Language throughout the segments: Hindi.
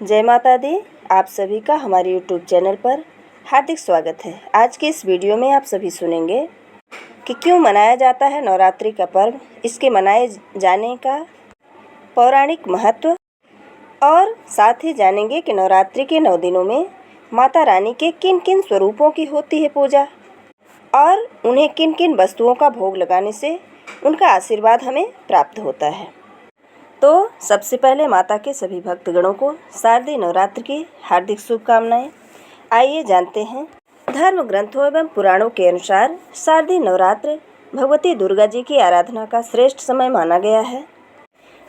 जय माता दी। आप सभी का हमारे YouTube चैनल पर हार्दिक स्वागत है। आज के इस वीडियो में आप सभी सुनेंगे कि क्यों मनाया जाता है नवरात्रि का पर्व, इसके मनाए जाने का पौराणिक महत्व और साथ ही जानेंगे कि नवरात्रि के 9 दिनों में माता रानी के किन किन स्वरूपों की होती है पूजा और उन्हें किन किन वस्तुओं का भोग लगाने से उनका आशीर्वाद हमें प्राप्त होता है। तो सबसे पहले माता के सभी भक्तगणों को शारदीय नवरात्र की हार्दिक शुभकामनाएं। आइए जानते हैं। धर्म ग्रंथों एवं पुराणों के अनुसार शारदीय नवरात्र भगवती दुर्गा जी की आराधना का श्रेष्ठ समय माना गया है।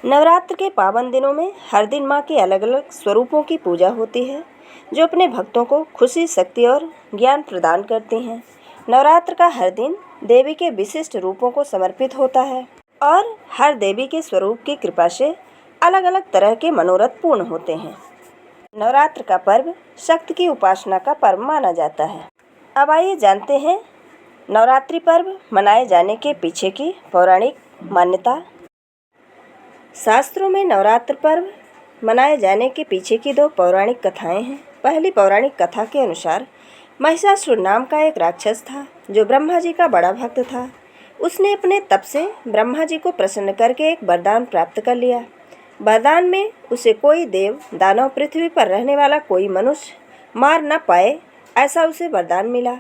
नवरात्र के पावन दिनों में हर दिन माँ के अलग अलग स्वरूपों की पूजा होती है, जो अपने भक्तों को खुशी, शक्ति और ज्ञान प्रदान करती हैं। नवरात्र का हर दिन देवी के विशिष्ट रूपों को समर्पित होता है और हर देवी के स्वरूप की कृपा से अलग अलग तरह के मनोरथ पूर्ण होते हैं। नवरात्र का पर्व शक्ति की उपासना का पर्व माना जाता है। अब आइए जानते हैं नवरात्रि पर्व मनाए जाने के पीछे की पौराणिक मान्यता। शास्त्रों में नवरात्र पर्व मनाए जाने के पीछे की 2 पौराणिक कथाएं हैं। पहली पौराणिक कथा के अनुसार महिषासुर नाम का एक राक्षस था, जो ब्रह्मा जी का बड़ा भक्त था। उसने अपने तप से ब्रह्मा जी को प्रसन्न करके एक वरदान प्राप्त कर लिया। वरदान में उसे कोई देव, दानव, पृथ्वी पर रहने वाला कोई मनुष्य मार न पाए, ऐसा उसे वरदान मिला।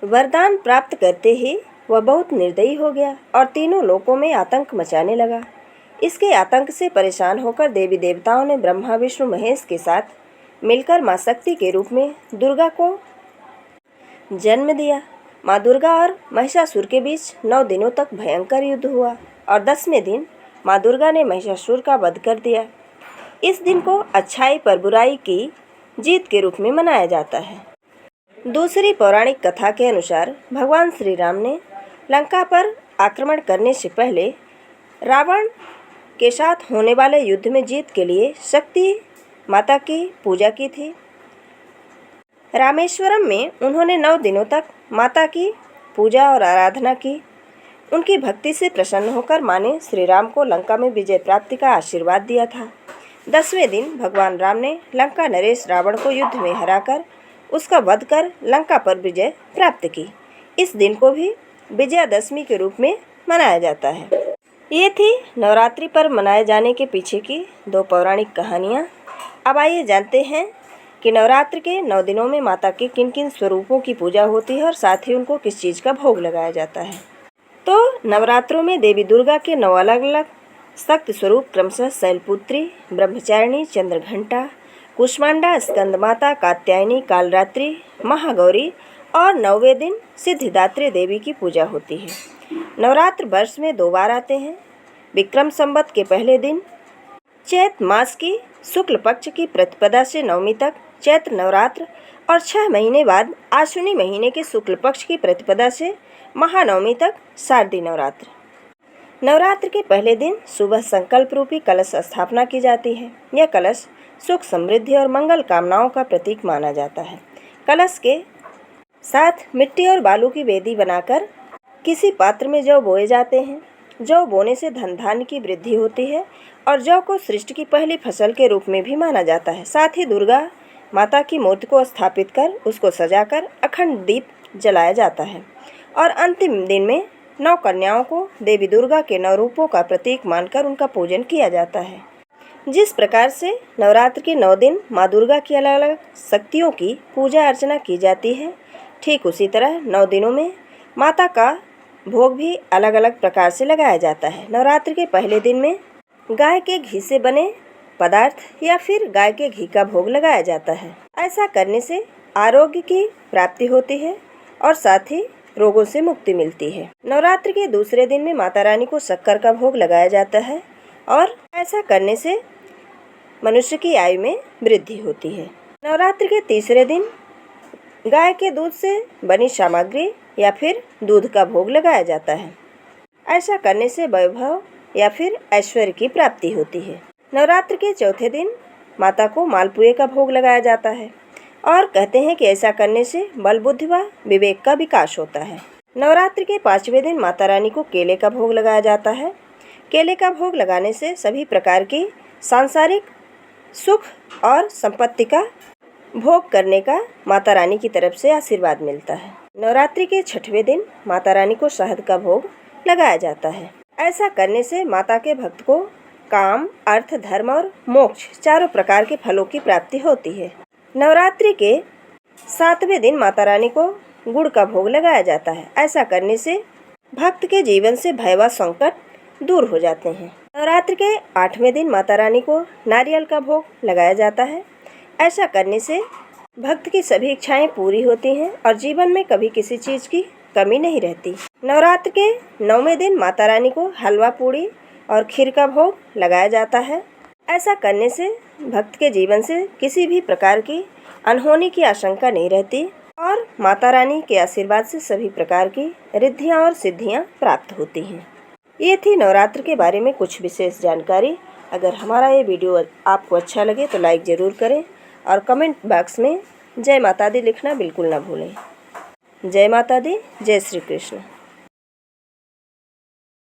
वरदान प्राप्त करते ही वह बहुत निर्दयी हो गया और तीनों लोकों में आतंक मचाने लगा। इसके आतंक से परेशान होकर देवी देवताओं ने ब्रह्मा, विष्णु, महेश के साथ मिलकर माँ शक्ति के रूप में दुर्गा को जन्म दिया। माँ दुर्गा और महिषासुर के बीच 9 दिनों तक भयंकर युद्ध हुआ और 10वें दिन माँ दुर्गा ने महिषासुर का वध कर दिया। इस दिन को अच्छाई पर बुराई की जीत के रूप में मनाया जाता है। दूसरी पौराणिक कथा के अनुसार भगवान श्री राम ने लंका पर आक्रमण करने से पहले रावण के साथ होने वाले युद्ध में जीत के लिए शक्ति माता की पूजा की थी। रामेश्वरम में उन्होंने 9 दिनों तक माता की पूजा और आराधना की। उनकी भक्ति से प्रसन्न होकर माँ ने श्री राम को लंका में विजय प्राप्ति का आशीर्वाद दिया था। 10वें दिन भगवान राम ने लंका नरेश रावण को युद्ध में हराकर उसका वध कर लंका पर विजय प्राप्त की। इस दिन को भी विजयादशमी के रूप में मनाया जाता है। ये थी नवरात्रि पर मनाए जाने के पीछे की 2 पौराणिक कहानियाँ। अब आइए जानते हैं कि नवरात्र के 9 दिनों में माता के किन किन स्वरूपों की पूजा होती है और साथ ही उनको किस चीज़ का भोग लगाया जाता है। तो नवरात्रों में देवी दुर्गा के 9 अलग अलग शक्ति स्वरूप क्रमशः शैलपुत्री, ब्रह्मचारिणी, चंद्रघंटा, कुष्मांडा, स्कंदमाता, कात्यायनी, कालरात्रि, महागौरी और 9वें दिन सिद्धिदात्री देवी की पूजा होती है। नवरात्र वर्ष में 2 बार आते हैं। विक्रम संवत के पहले दिन चैत मास की शुक्ल पक्ष की प्रतिपदा से नवमी तक चैत्र नवरात्र और 6 महीने बाद आश्विनी महीने के शुक्ल पक्ष की प्रतिपदा से महानवमी तक शारदीय नवरात्र। नवरात्र के पहले दिन सुबह संकल्प रूपी कलश स्थापना की जाती है। यह कलश सुख, समृद्धि और मंगल कामनाओं का प्रतीक माना जाता है। कलश के साथ मिट्टी और बालू की वेदी बनाकर किसी पात्र में जौ बोए जाते हैं। जौ बोने से धन धान्य की वृद्धि होती है और जौ को सृष्टि की पहली फसल के रूप में भी माना जाता है। साथ ही दुर्गा माता की मूर्ति को स्थापित कर उसको सजाकर अखंड दीप जलाया जाता है और अंतिम दिन में 9 कन्याओं को देवी दुर्गा के 9 रूपों का प्रतीक मानकर उनका पूजन किया जाता है। जिस प्रकार से नवरात्र के 9 दिन माँ दुर्गा की अलग अलग शक्तियों की पूजा अर्चना की जाती है, ठीक उसी तरह 9 दिनों में माता का भोग भी अलग अलग प्रकार से लगाया जाता है। नवरात्र के पहले दिन में गाय के घी से बने पदार्थ या फिर गाय के घी का भोग लगाया जाता है। ऐसा करने से आरोग्य की प्राप्ति होती है और साथ ही रोगों से मुक्ति मिलती है। नवरात्र के दूसरे दिन में माता रानी को शक्कर का भोग लगाया जाता है और ऐसा करने से मनुष्य की आयु में वृद्धि होती है। नवरात्र के तीसरे दिन गाय के दूध से बनी सामग्री या फिर दूध का भोग लगाया जाता है। ऐसा करने से वैभव या फिर ऐश्वर्य की प्राप्ति होती है। नवरात्र के चौथे दिन माता को मालपुए का भोग लगाया जाता है और कहते हैं कि ऐसा करने से बल, बुद्धि व विवेक का विकास होता है। नवरात्र के 5वें दिन माता रानी को केले का भोग लगाया जाता है। केले का भोग लगाने से सभी प्रकार की सांसारिक सुख और संपत्ति का भोग करने का माता रानी की तरफ से आशीर्वाद मिलता है। नवरात्रि के 6वें दिन माता रानी को शहद का भोग लगाया जाता है। ऐसा करने से माता के भक्त को काम, अर्थ, धर्म और मोक्ष चारों प्रकार के फलों की प्राप्ति होती है। नवरात्रि के 7वें दिन माता रानी को गुड़ का भोग लगाया जाता है। ऐसा करने से भक्त के जीवन से भय व संकट दूर हो जाते हैं। नवरात्रि के 8वें दिन माता रानी को नारियल का भोग लगाया जाता है। ऐसा करने से भक्त की सभी इच्छाएं पूरी होती हैं और जीवन में कभी किसी चीज़ की कमी नहीं रहती। नवरात्र के 9वें दिन माता रानी को हलवा पूड़ी और खीर का भोग लगाया जाता है। ऐसा करने से भक्त के जीवन से किसी भी प्रकार की अनहोनी की आशंका नहीं रहती और माता रानी के आशीर्वाद से सभी प्रकार की रिद्धियाँ और सिद्धियाँ प्राप्त होती हैं। ये थी नवरात्र के बारे में कुछ विशेष जानकारी। अगर हमारा ये वीडियो आपको अच्छा लगे तो लाइक ज़रूर करें और कमेंट बॉक्स में जय माता दी लिखना बिल्कुल ना भूलें। जय माता दी, जय श्री कृष्ण।